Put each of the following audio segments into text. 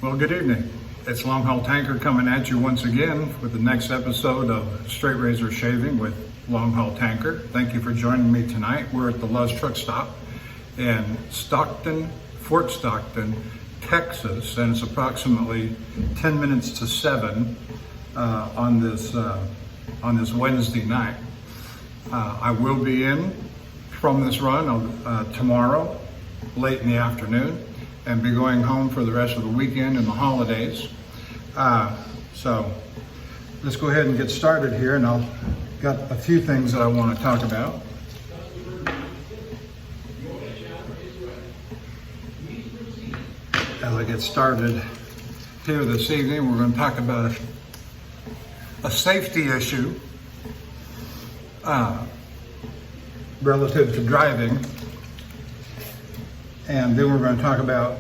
Well, good evening. It's Longhaultanker coming at you once again with the next episode of Straight Razor Shaving with Longhaultanker. Thank you for joining me tonight. We're at the Love's Truck Stop in Fort Stockton, Texas, and it's approximately 10 minutes to 7 on this Wednesday night. I will be in from this run tomorrow, late in the afternoon, and be going home for the rest of the weekend and the holidays. So let's go ahead and get started here, and I've got a few things that I want to talk about. As I get started here this evening, we're going to talk about a safety issue relative to driving, and then we're going to talk about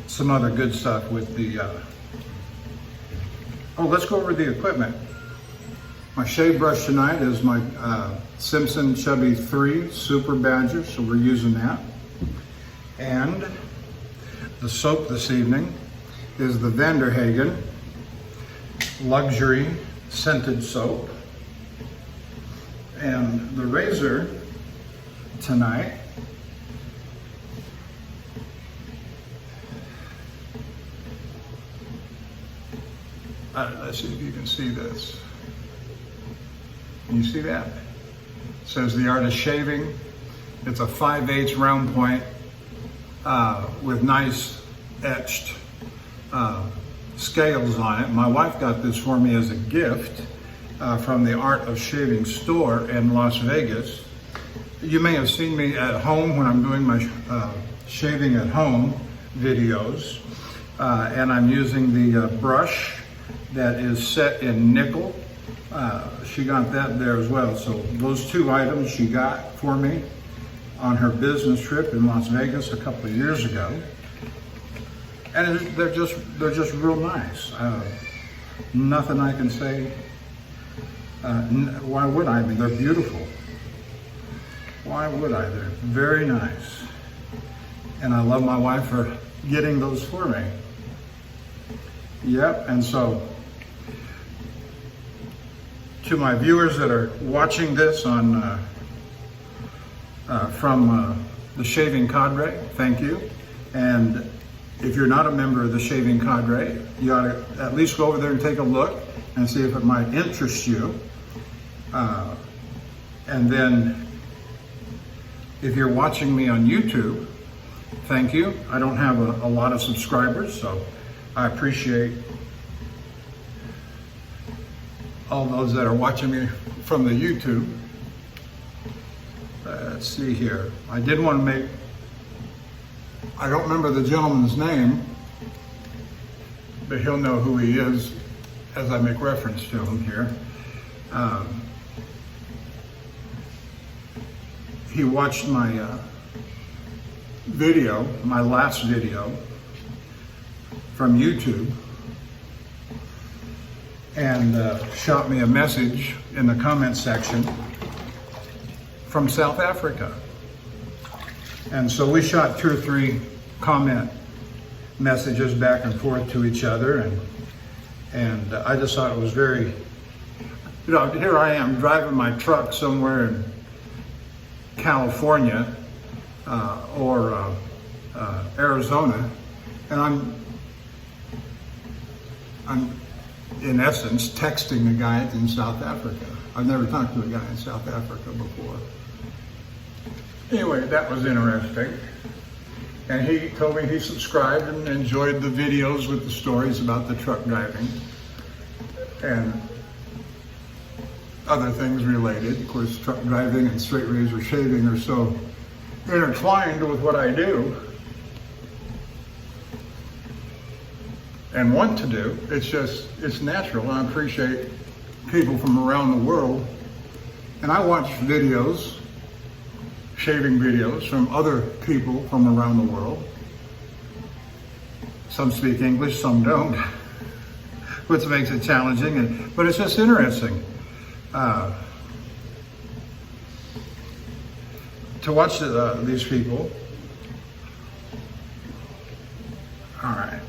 some other good stuff with the let's go over the equipment. My shave brush tonight is my Simpson Chubby 3 Super Badger, so we're using that. And the soap this evening is the Vanderhagen Luxury Scented Soap. And the razor tonight let's see if you can see this. Can you see that? It says The Art of Shaving. It's a 5/8 round point with nice etched scales on it. My wife got this for me as a gift from the Art of Shaving store in Las Vegas. You may have seen me at home when I'm doing my shaving at home videos, and I'm using the brush that is set in nickel. She got that there as well. So those two items she got for me on her business trip in Las Vegas a couple of years ago, and they're just real nice. Nothing I can say. Why would I? I mean, they're beautiful. Why would I? They're very nice, and I love my wife for getting those for me. Yep, and so to my viewers that are watching this on from the Shaving Cadre, thank you. And if you're not a member of the Shaving Cadre, you ought to at least go over there and take a look and see if it might interest you. And then if you're watching me on YouTube, thank you. I don't have a lot of subscribers, so I appreciate all those that are watching me from the YouTube. Let's see here. I did want to make, I don't remember the gentleman's name, but he'll know who he is as I make reference to him here. He watched my video, my last video from YouTube, and shot me a message in the comment section from South Africa. And so we shot 2 or 3 comment messages back and forth to each other, and I just thought it was very, here I am driving my truck somewhere in California or Arizona, and I'm in essence texting a guy in South Africa. I've never talked to a guy in South Africa before. Anyway, that was interesting. And he told me he subscribed and enjoyed the videos with the stories about the truck driving and other things related. Of course, truck driving and straight razor shaving are so intertwined with what I do and want to do. It's natural. I appreciate people from around the world. And I watch videos, shaving videos from other people from around the world. Some speak English, some don't, which makes it challenging, but it's just interesting. to watch these people All right.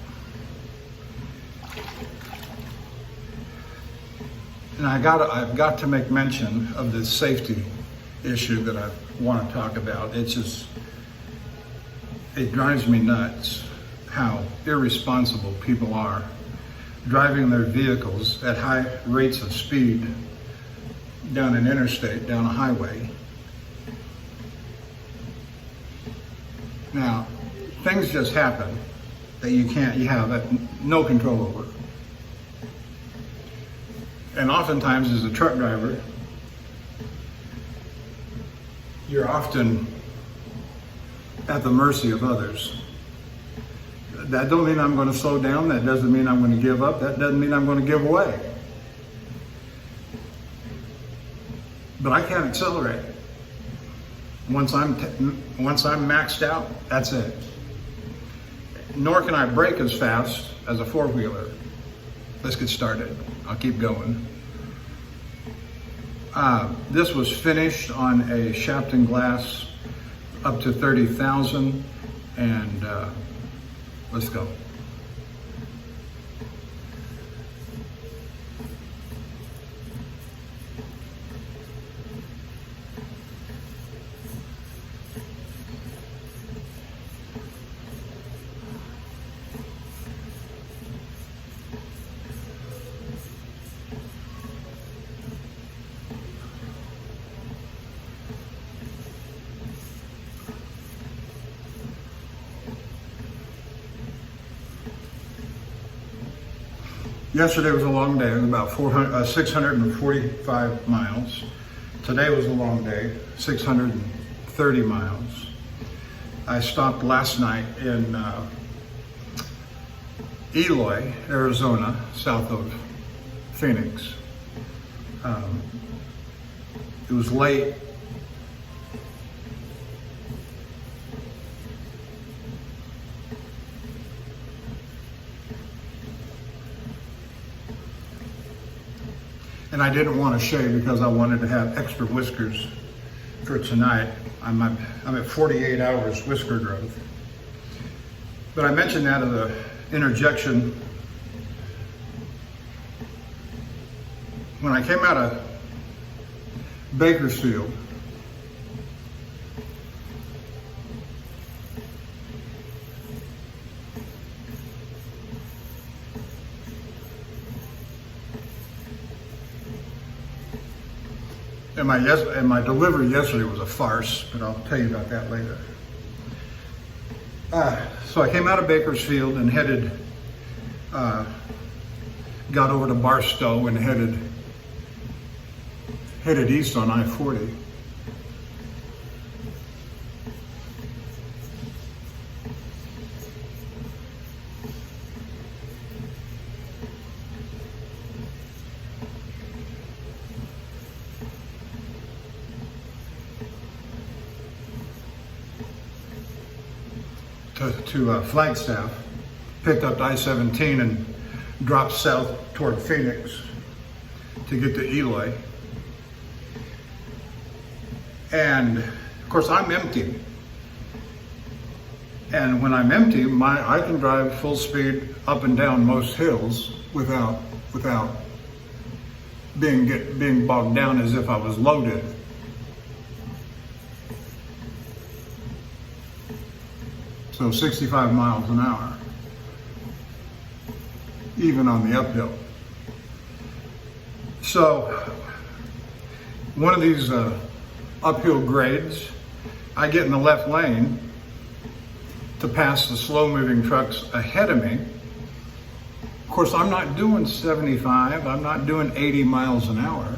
And I've got to make mention of this safety issue that I want to talk about. It drives me nuts how irresponsible people are driving their vehicles at high rates of speed down an interstate, down a highway. Now, things just happen that you have no control over. And oftentimes, as a truck driver, you're often at the mercy of others. That don't mean I'm going to slow down. That doesn't mean I'm going to give up. That doesn't mean I'm going to give away. But I can't accelerate. Once I'm maxed out, that's it. Nor can I brake as fast as a four-wheeler. Let's get started. I'll keep going. This was finished on a Shapton glass up to 30,000, and let's go. Yesterday was a long day. It was about 645 miles. Today was a long day, 630 miles. I stopped last night in Eloy, Arizona, south of Phoenix. It was late. And I didn't want to shave because I wanted to have extra whiskers for tonight. I'm at 48 hours whisker growth. But I mentioned that as an interjection. When I came out of Bakersfield, and my delivery yesterday was a farce, but I'll tell you about that later. So I came out of Bakersfield and got over to Barstow and headed east on I-40. To Flagstaff, picked up I-17 and dropped south toward Phoenix to get to Eloy. And of course I'm empty. And when I'm empty, I can drive full speed up and down most hills without being bogged down as if I was loaded. So 65 miles an hour, even on the uphill. So one of these uphill grades, I get in the left lane to pass the slow-moving trucks ahead of me. Of course, I'm not doing 75, I'm not doing 80 miles an hour.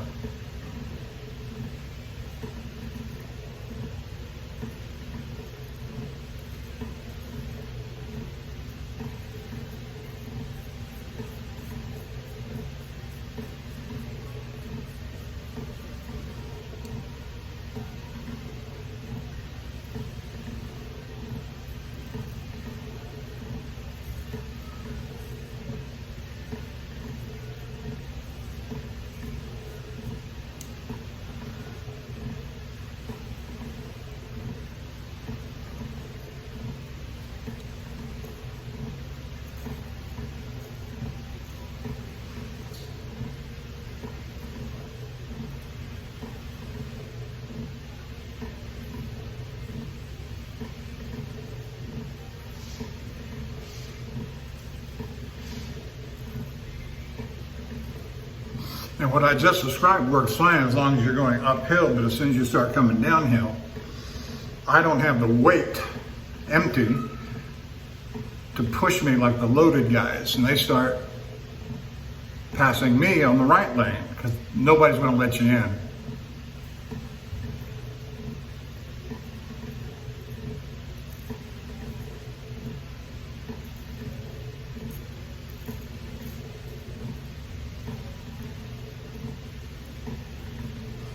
And what I just described works fine as long as you're going uphill, but as soon as you start coming downhill, I don't have the weight empty to push me like the loaded guys, and they start passing me on the right lane because nobody's going to let you in.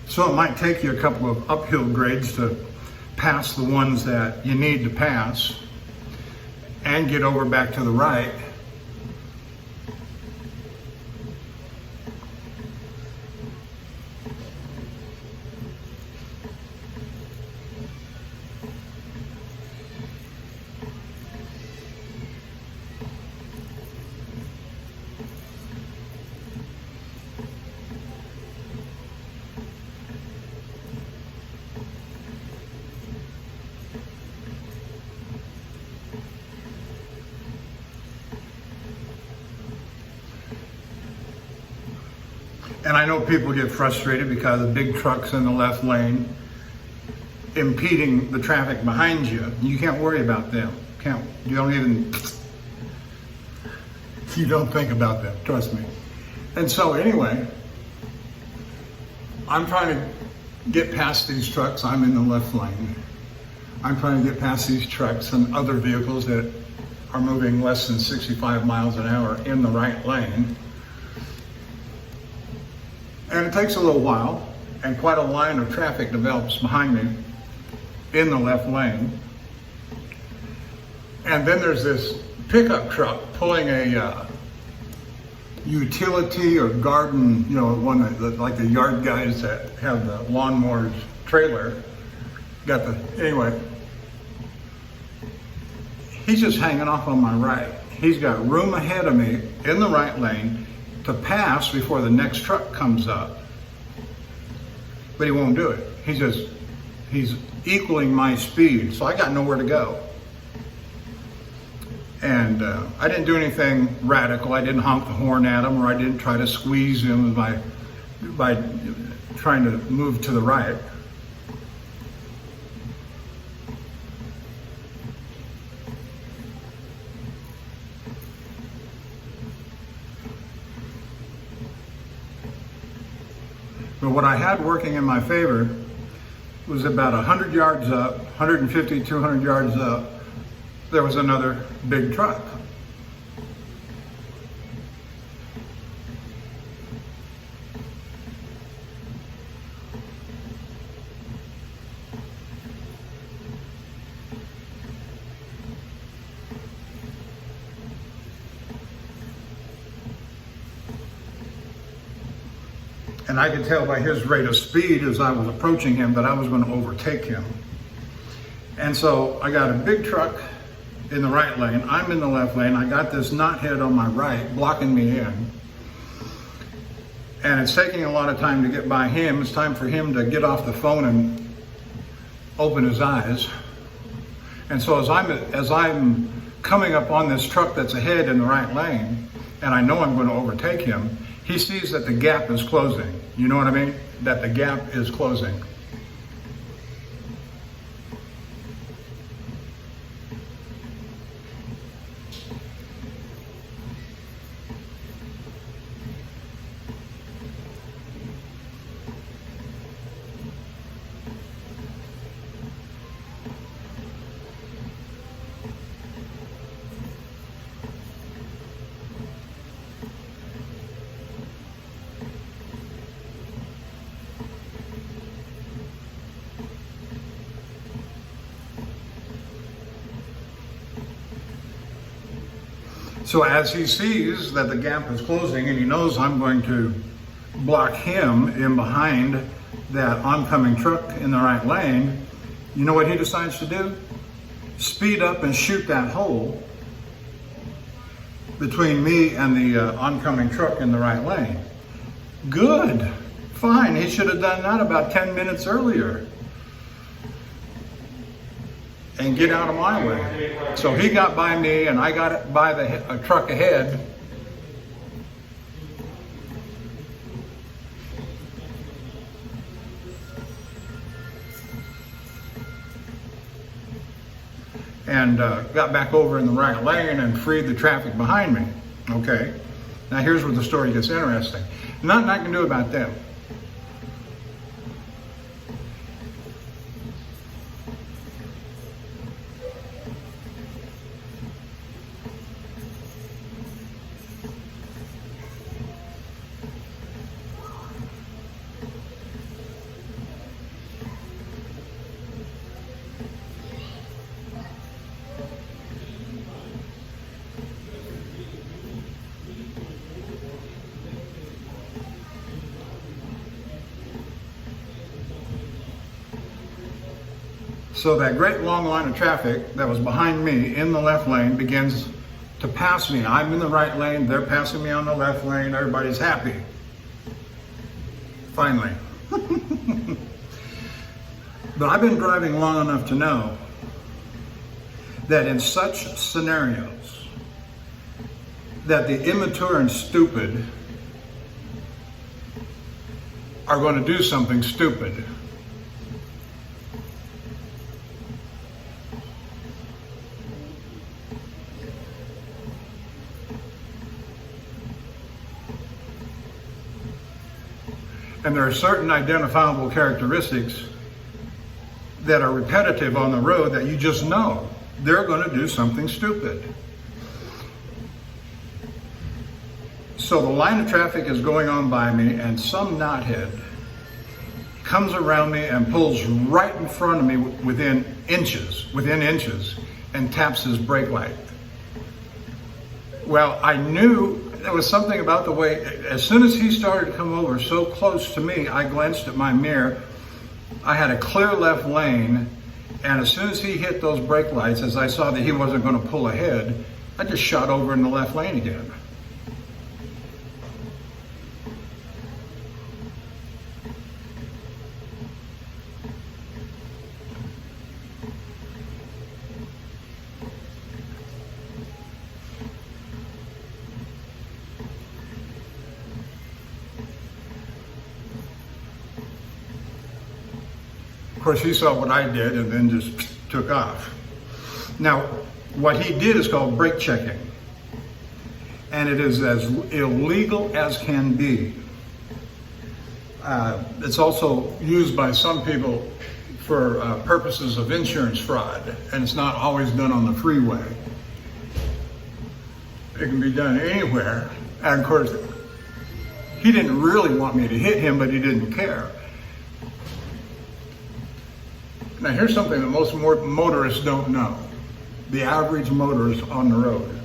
So it might take you a couple of uphill grades to pass the ones that you need to pass and get over back to the right. And I know people get frustrated because the big truck's in the left lane impeding the traffic behind you. You can't worry about them. You don't think about them, trust me. And so anyway, I'm trying to get past these trucks. I'm in the left lane. I'm trying to get past these trucks and other vehicles that are moving less than 65 miles an hour in the right lane. And it takes a little while, and quite a line of traffic develops behind me in the left lane. And then there's this pickup truck pulling a utility or garden, one of the, like the yard guys that have the lawnmowers trailer. Anyway, he's just hanging off on my right. He's got room ahead of me in the right lane to pass before the next truck comes up. But he won't do it. He's equaling my speed, so I got nowhere to go. And I didn't do anything radical. I didn't honk the horn at him, or I didn't try to squeeze him by trying to move to the right. But what I had working in my favor was about 100 yards up, 150, 200 yards up, there was another big truck. And I could tell by his rate of speed as I was approaching him that I was going to overtake him. And so I got a big truck in the right lane. I'm in the left lane. I got this knothead on my right blocking me in. And it's taking a lot of time to get by him. It's time for him to get off the phone and open his eyes. And so as I'm coming up on this truck that's ahead in the right lane, and I know I'm going to overtake him, he sees that the gap is closing. You know what I mean? That the gap is closing. So as he sees that the gap is closing and he knows I'm going to block him in behind that oncoming truck in the right lane, you know what he decides to do? Speed up and shoot that hole between me and the oncoming truck in the right lane. Good, fine, he should have done that about 10 minutes earlier. And get out of my way. So he got by me and I got by the truck ahead. and got back over in the right lane and freed the traffic behind me. Okay, now here's where the story gets interesting. Nothing I can do about them. So that great long line of traffic that was behind me in the left lane begins to pass me. I'm in the right lane, they're passing me on the left lane, everybody's happy. Finally. But I've been driving long enough to know that in such scenarios, that the immature and stupid are going to do something stupid. And there are certain identifiable characteristics that are repetitive on the road that you just know they're going to do something stupid. So the line of traffic is going on by me, and some knothead comes around me and pulls right in front of me within inches, and taps his brake light. Well, I knew there was something about the way, as soon as he started to come over so close to me, I glanced at my mirror. I had a clear left lane, and as soon as he hit those brake lights, as I saw that he wasn't going to pull ahead, I just shot over in the left lane again. Of course, he saw what I did and then just took off. Now, what he did is called brake checking, and it is as illegal as can be. It's also used by some people for purposes of insurance fraud, and it's not always done on the freeway. It can be done anywhere, and of course, he didn't really want me to hit him, but he didn't care. Now here's something that most motorists don't know. The average motorist on the road.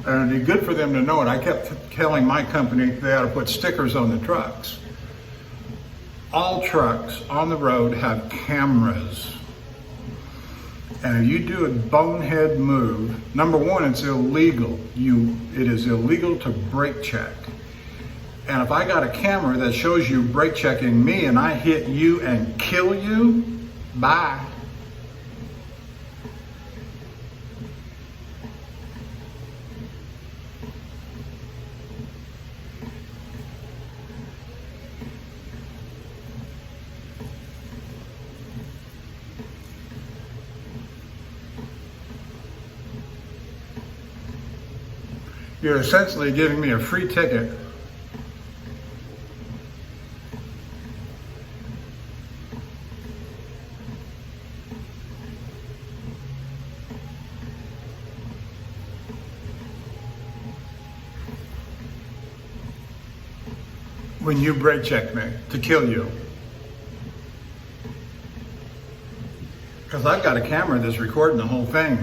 And it'd be good for them to know it. I kept telling my company they ought to put stickers on the trucks. All trucks on the road have cameras. And if you do a bonehead move, number one, it's illegal. It is illegal to brake check. And if I got a camera that shows you brake checking me and I hit you and kill you, bye. You're essentially giving me a free ticket. When you brake check me to kill you. Because I've got a camera that's recording the whole thing.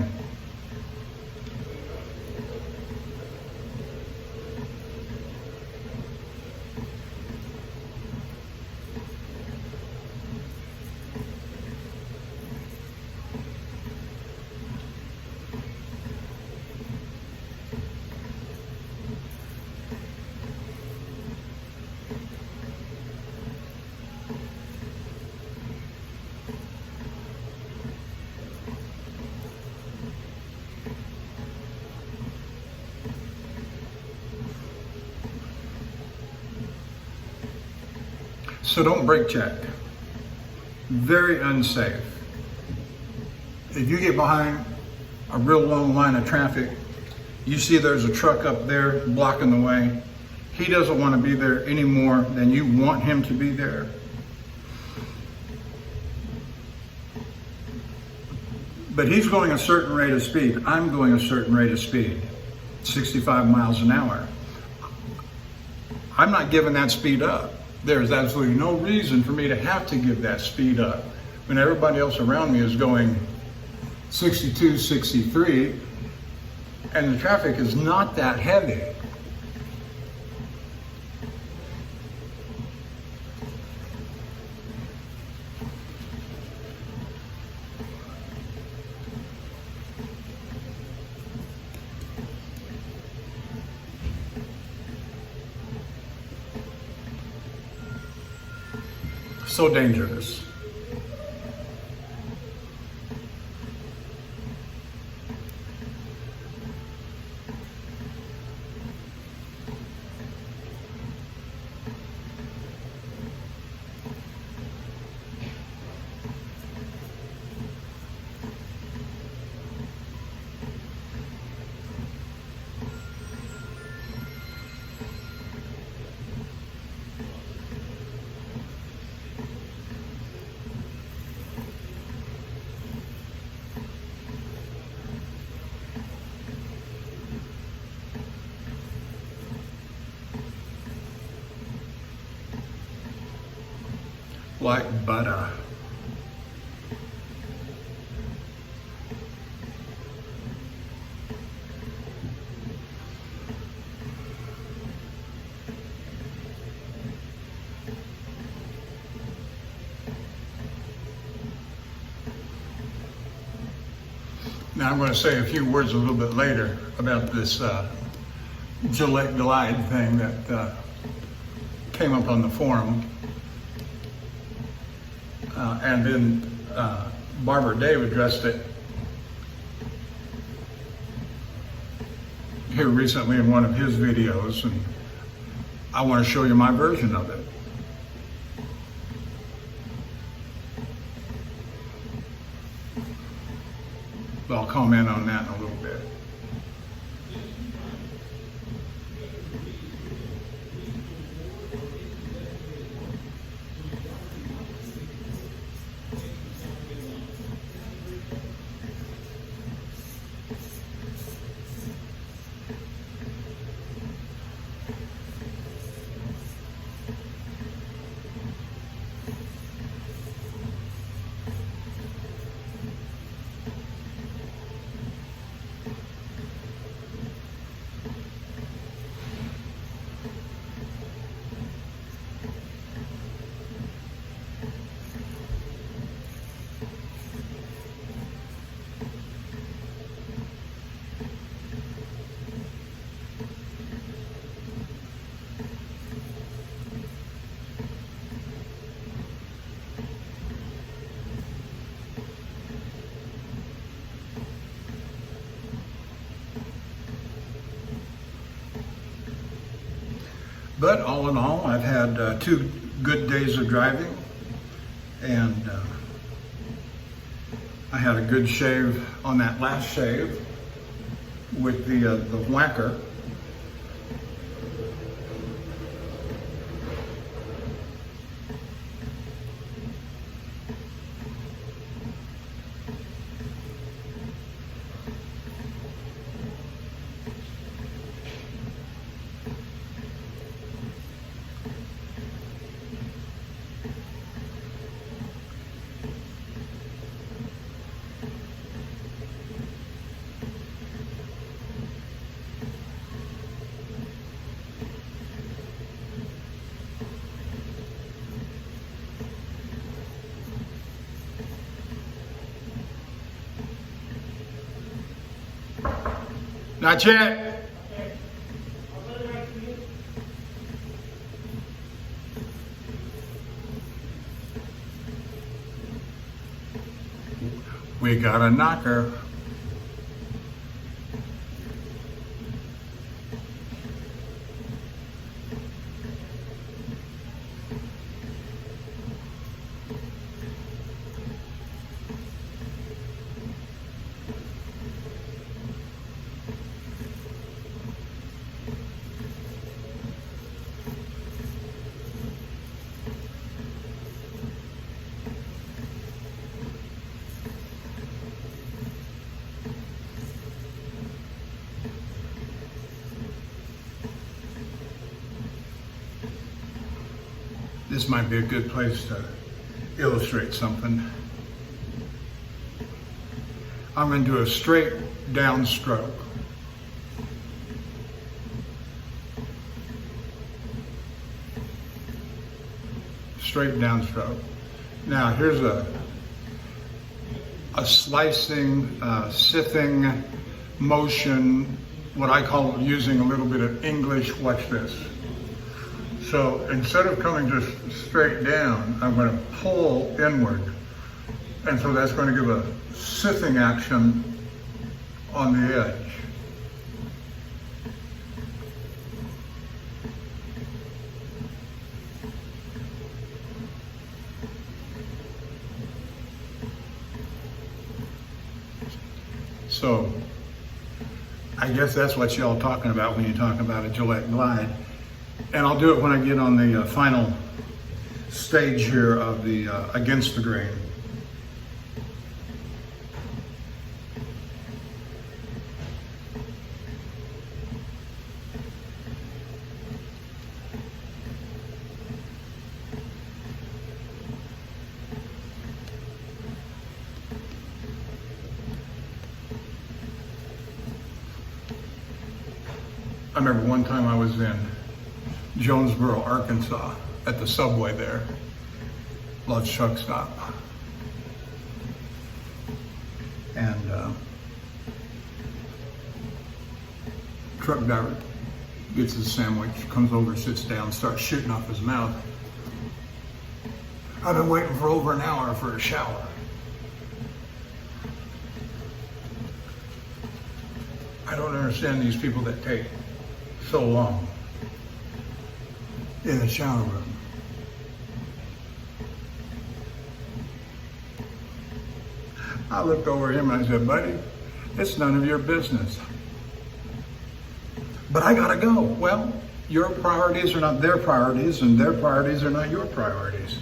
So don't brake check. Very unsafe. if you get behind a real long line of traffic, you see there's a truck up there blocking the way. He doesn't want to be there any more than you want him to be there. But he's going a certain rate of speed. I'm going a certain rate of speed, 65 miles an hour. I'm not giving that speed up. There's absolutely no reason for me to have to give that speed up when everybody else around me is going 62, 63, and the traffic is not that heavy. So dangerous. Like butter. Now I'm going to say a few words a little bit later about this Gillette Glide thing that came up on the forum. And then Barbara Dave addressed it here recently in one of his videos, and I want to show you my version of it. But I'll comment on that in a little bit. But all in all, I've had 2 good days of driving, and I had a good shave on that last shave with the whacker. Not yet. We got a knocker. This might be a good place to illustrate something. I'm going to do a straight down stroke. Straight down stroke. Now here's a slicing, sifting motion, what I call using a little bit of English. Watch this. So instead of coming just straight down, I'm going to pull inward. And so that's going to give a sifting action on the edge. So I guess that's what y'all talking about when you talk about a Gillette Glide. And I'll do it when I get on the final stage here of the against the grain. I remember one time I was in Jonesboro, Arkansas, at the subway there, Love's Truck Stop. And truck driver gets his sandwich, comes over, sits down, starts shooting off his mouth. I've been waiting for over an hour for a shower. I don't understand these people that take so long in the shower room. I looked over at him and I said, buddy, it's none of your business. But I gotta go. Well, your priorities are not their priorities, and their priorities are not your priorities.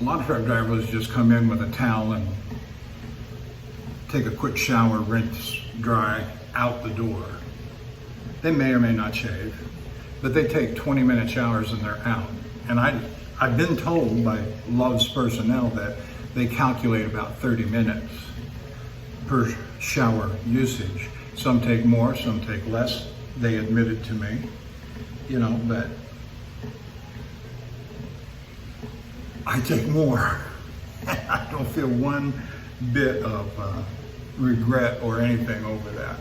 A lot of truck drivers just come in with a towel and take a quick shower, rinse, dry, out the door. They may or may not shave, but they take 20-minute showers and they're out. And I've been told by Love's personnel that they calculate about 30 minutes per shower usage. Some take more, some take less. They admitted to me, but I take more. I don't feel one bit of regret or anything over that.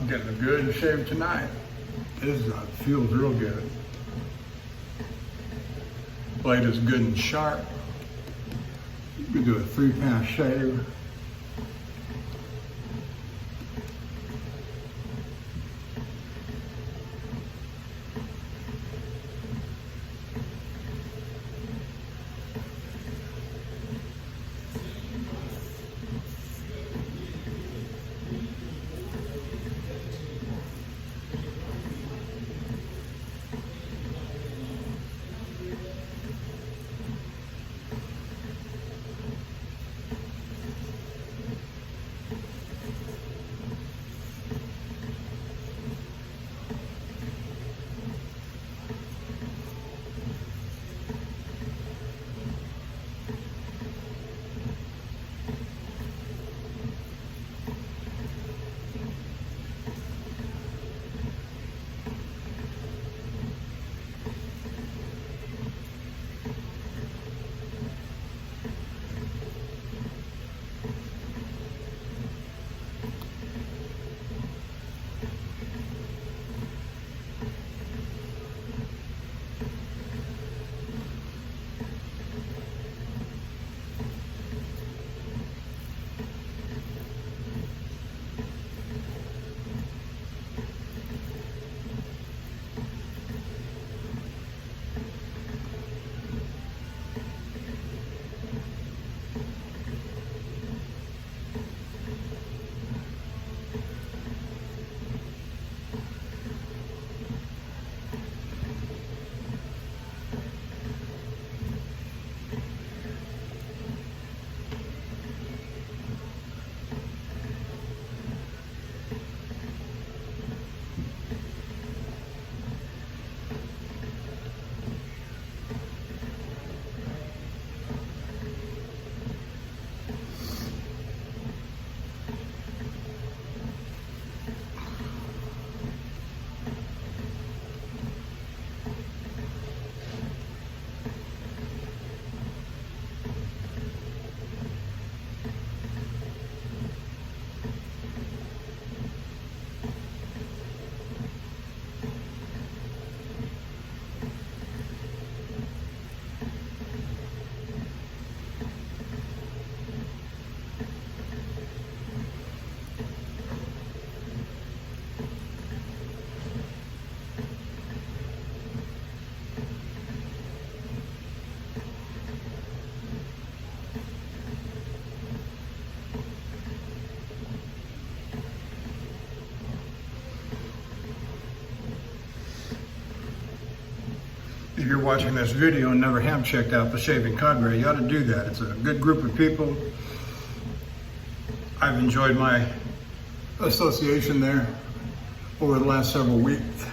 getting a good shave tonight. This feels real good. Blade is good and sharp. You could do a 3-pass shave. If you're watching this video and never have checked out the Shaving Cadre, you ought to do that. It's a good group of people. I've enjoyed my association there over the last several weeks.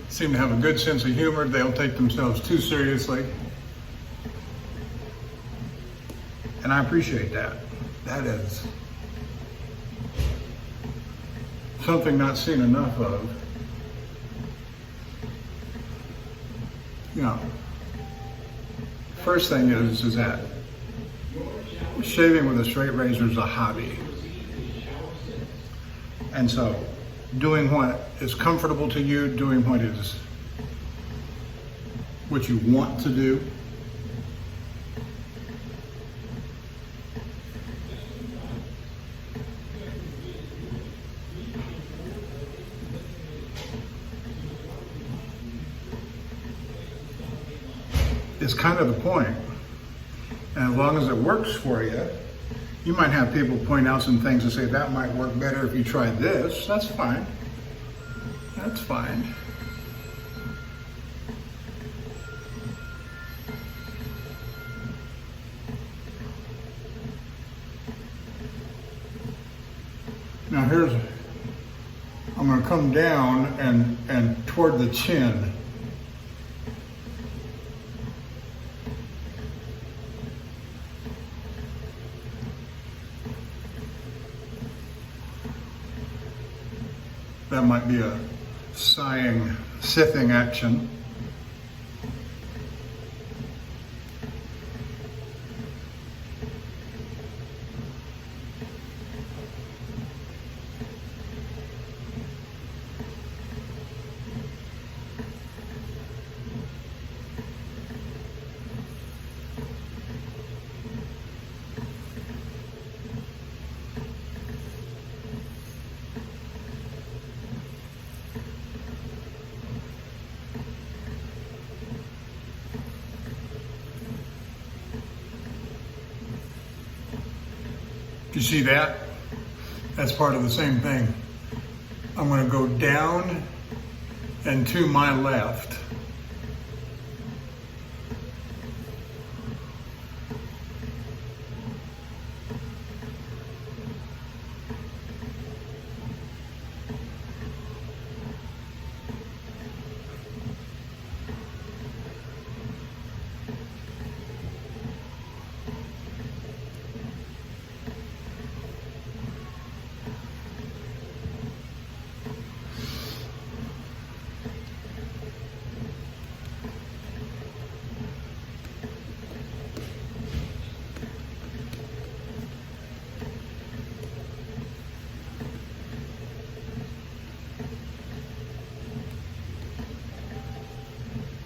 Seem to have a good sense of humor. They don't take themselves too seriously. And I appreciate that. That is something not seen enough of. You know, first thing is that shaving with a straight razor is a hobby. And so doing what is comfortable to you, doing what you want to do, is kind of the point. And as long as it works for you, you might have people point out some things and say that might work better if you tried this. That's fine. That's fine. Now I'm going to come down and toward the chin. That might be a sighing, sifting action. You see that? That's part of the same thing. I'm going to go down and to my left.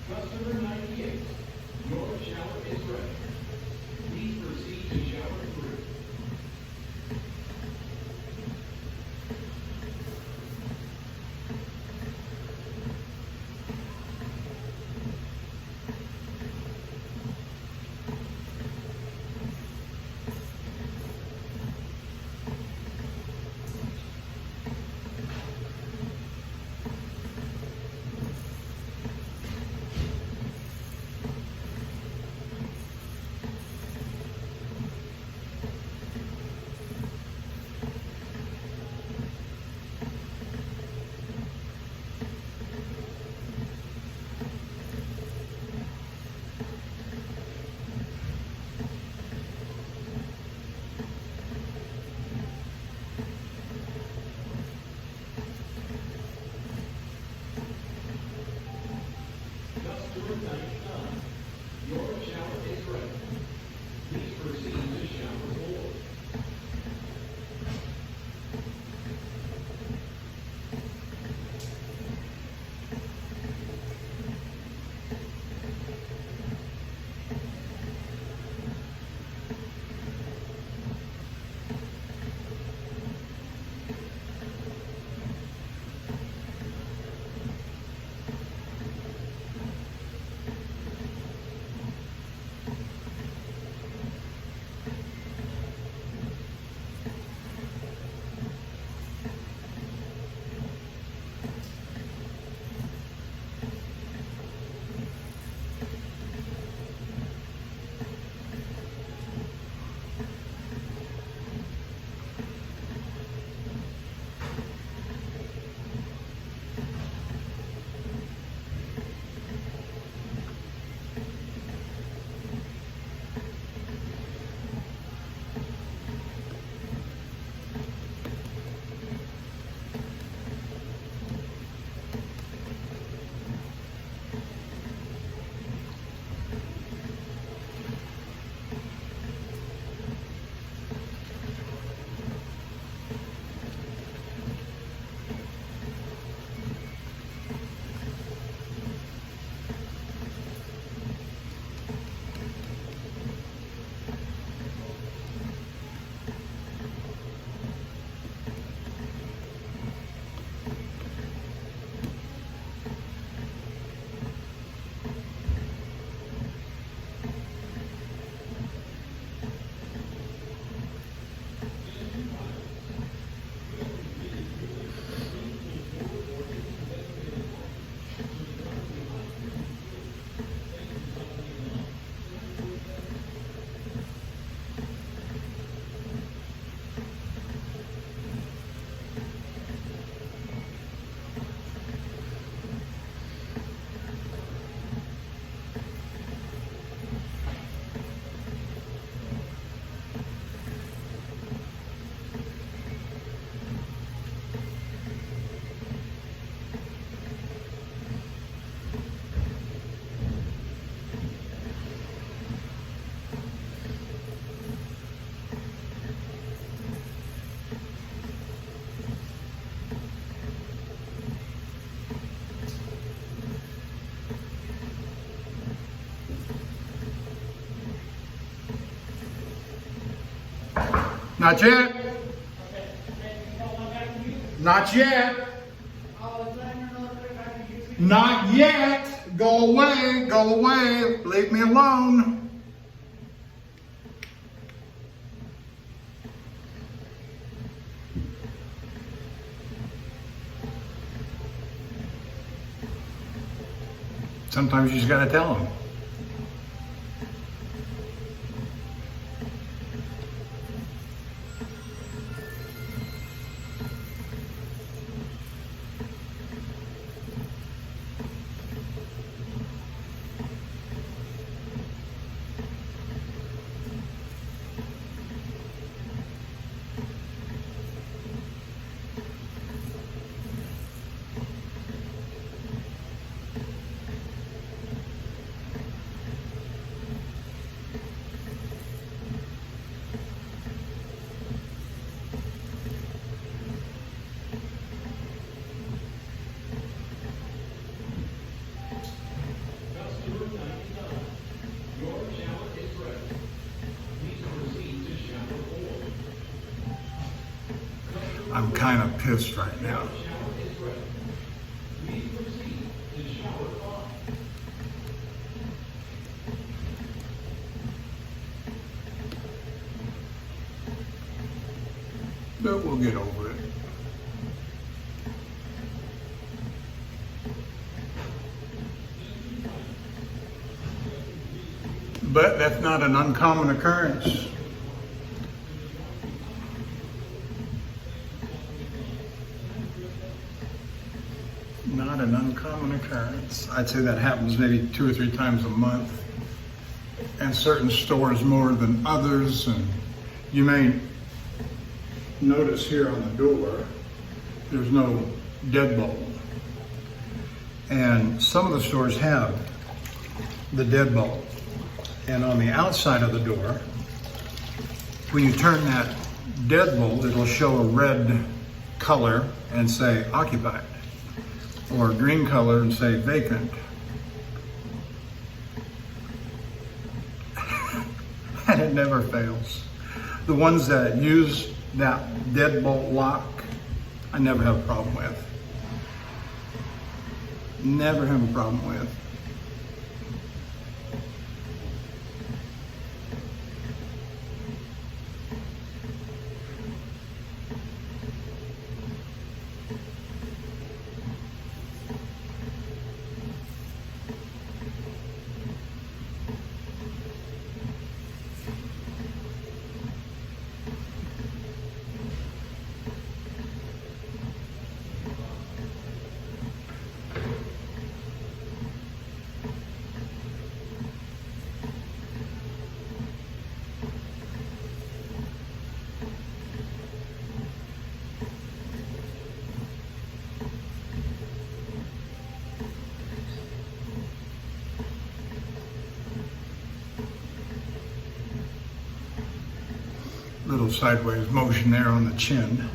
Customer 98, your shower is ready. Please proceed to shower 3. Customer 99, your shower is ready. Please proceed to shower 4. Not yet. Not yet. Not yet. Go away. Go away. Leave me alone. Sometimes you just got to tell them. Customer 99, your shower is ready. Please proceed to shower 4. I'm kind of pissed right now. Shower is ready. Please proceed to shower 5. But we'll get over it. But that's not an uncommon occurrence. Not an uncommon occurrence. I'd say that happens maybe 2 or 3 times a month, and certain stores more than others. And you may notice here on the door, there's no deadbolt. And some of the stores have the deadbolt. And on the outside of the door, when you turn that deadbolt, it'll show a red color and say occupied, or a green color and say vacant. And it never fails. The ones that use that deadbolt lock, I never have a problem with. Never have a problem with. Little sideways motion there on the chin.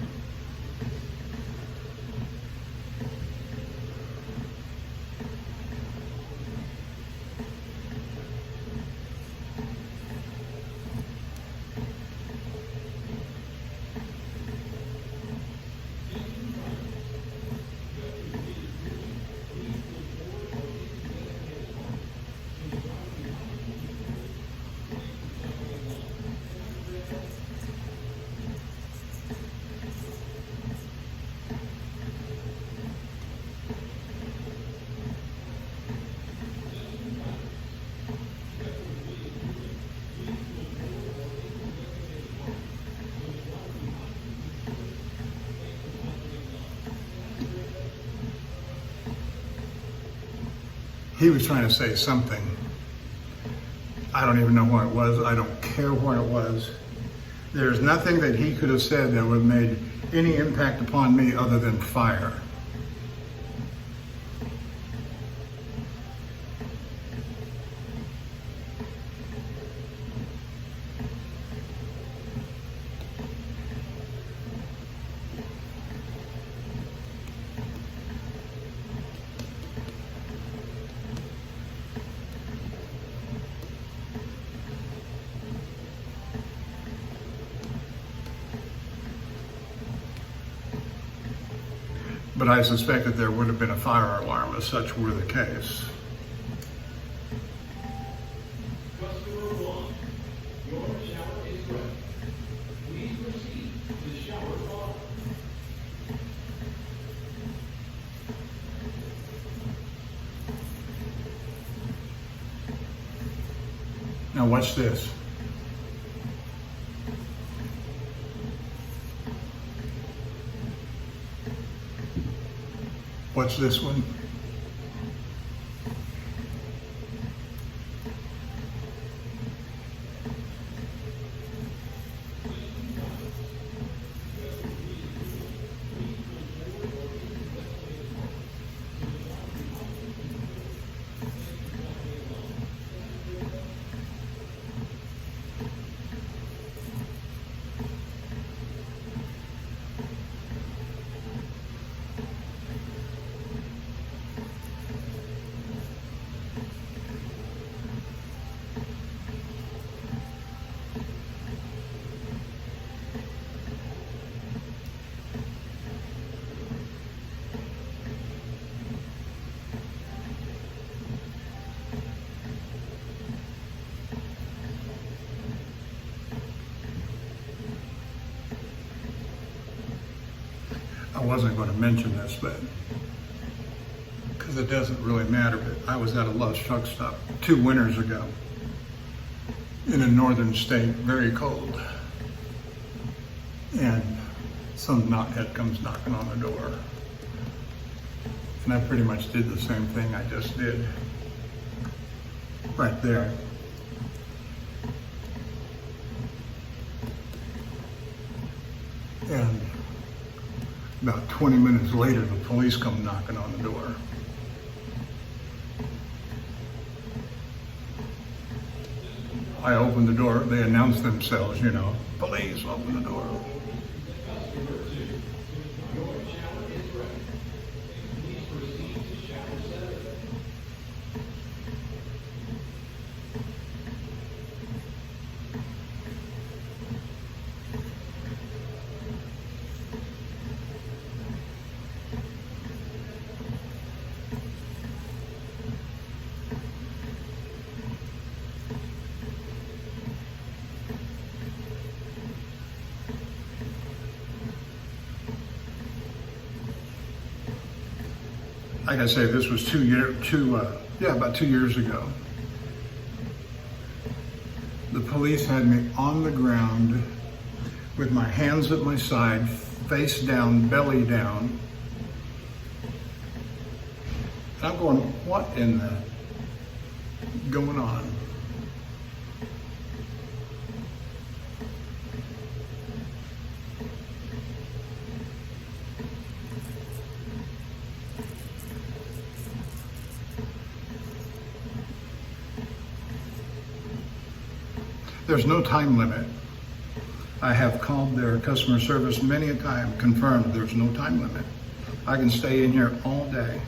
He was trying to say something. I don't even know what it was. I don't care what it was. There's nothing that he could have said that would have made any impact upon me other than fire. But I suspect that there would have been a fire alarm if such were the case. Customer 1, your shower is ready. Please proceed to shower 5. Now watch this. Watch this one. I wasn't going to mention this, but because it doesn't really matter, but I was at a Love's truck stop 2 winters ago in a northern state, very cold, and some knothead comes knocking on the door, and I pretty much did the same thing I just did right there. And about 20 minutes later, the police come knocking on the door. I opened the door, they announced themselves, you know, police, open the door. Like I say, this was about 2 years ago. The police had me on the ground with my hands at my side, face down, belly down. And I'm going, what in the going on? There's no time limit. I have called their customer service many a time, confirmed there's no time limit. I can stay in here all day.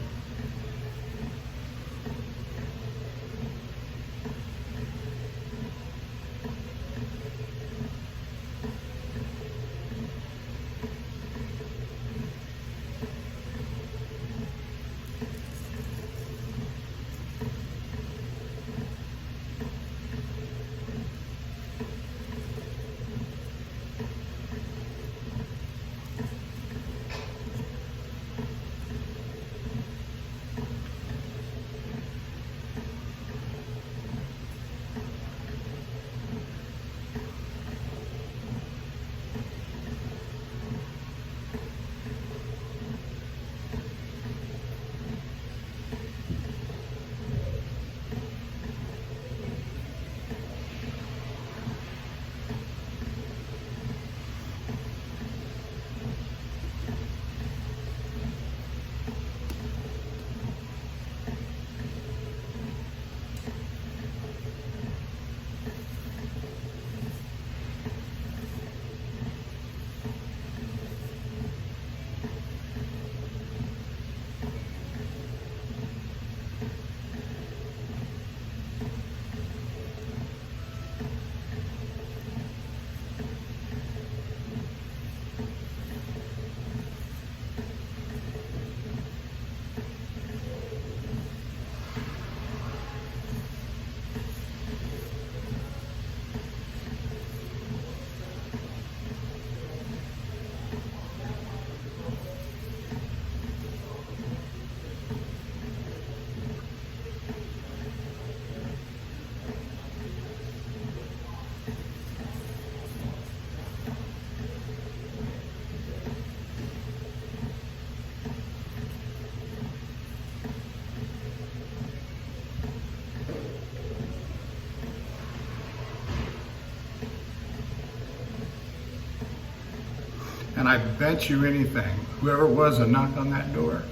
I bet you anything, whoever it was that knocked on that door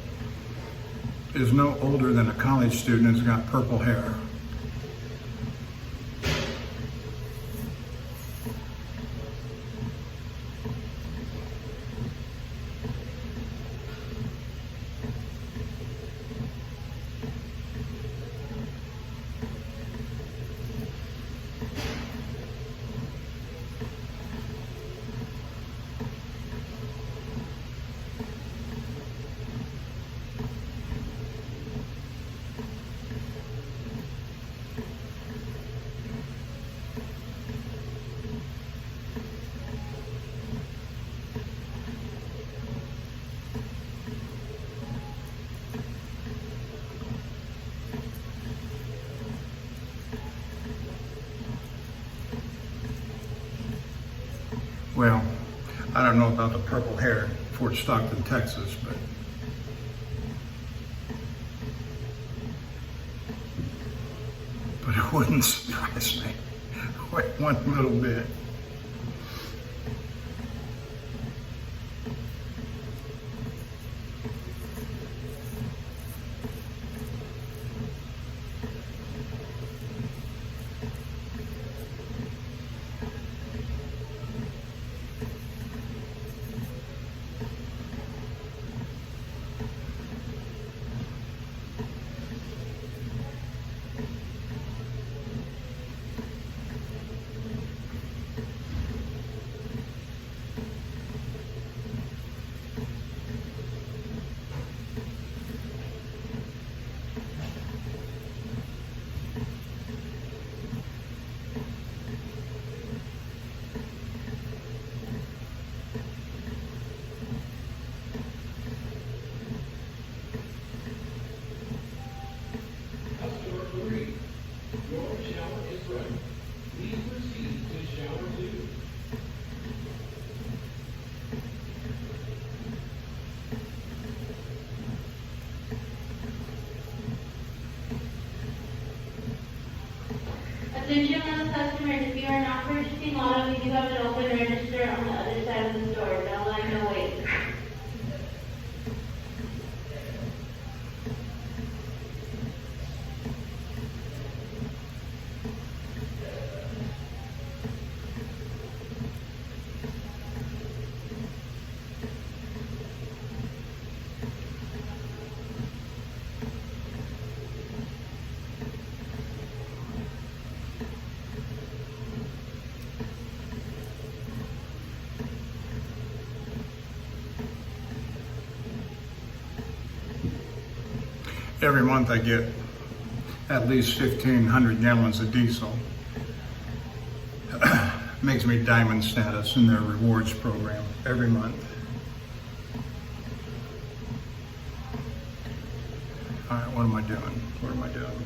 is no older than a college student and has got purple hair. Well, I don't know about the purple hair in Fort Stockton, Texas, but it wouldn't surprise me one little bit. Customer 3, your shower is ready. Please proceed to shower 2. Attention all customers, if you are not purchasing auto, you have an open register on the other side of the store. Don't let no wait. Every month I get at least 1,500 gallons of diesel. Makes me diamond status in their rewards program every month. All right, what am I doing? What am I doing?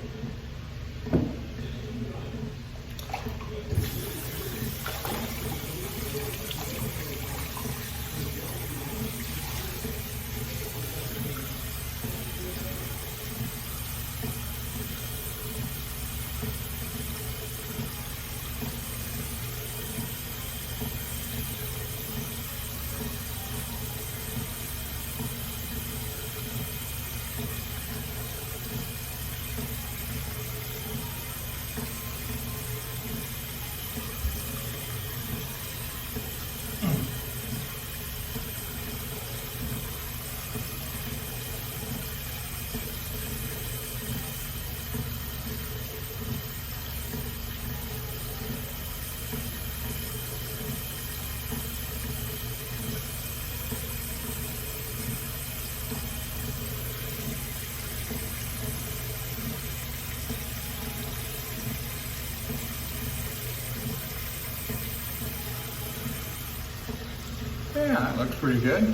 Yeah, that looks pretty good.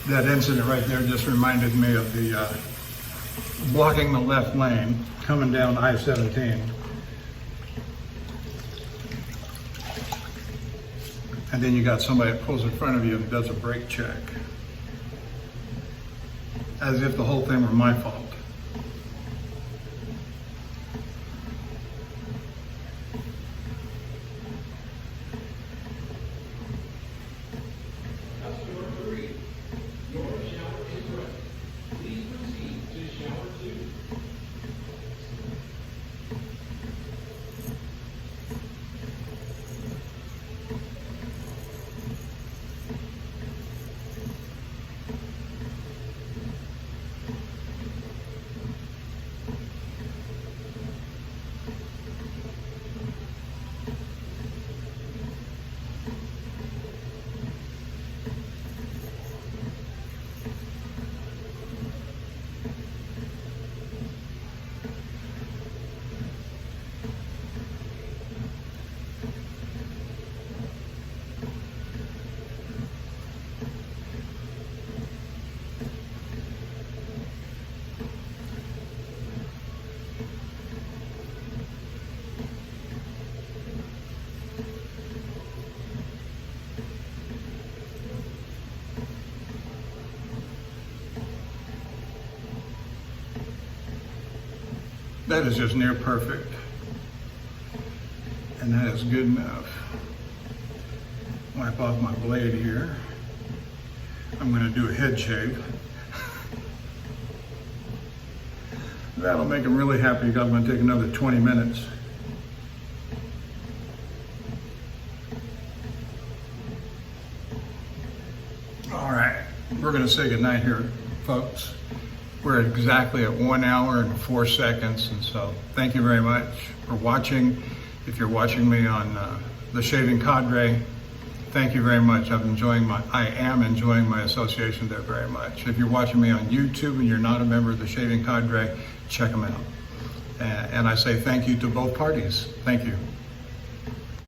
That incident right there just reminded me of the blocking the left lane coming down I-17. And then you got somebody that pulls in front of you and does a brake check. As if the whole thing were my fault. Customer 3, your shower is ready. Please proceed to shower 2. That is just near perfect. And that is good enough. Wipe off my blade here. I'm going to do a head shave. That'll make him really happy because I'm going to take another 20 minutes. All right, we're going to say goodnight here, folks. We're exactly at 1 hour and 4 seconds, and so thank you very much for watching. If you're watching me on the Shaving Cadre, thank you very much. I am enjoying my association there very much. If you're watching me on YouTube and you're not a member of the Shaving Cadre, check them out. And I say thank you to both parties. Thank you.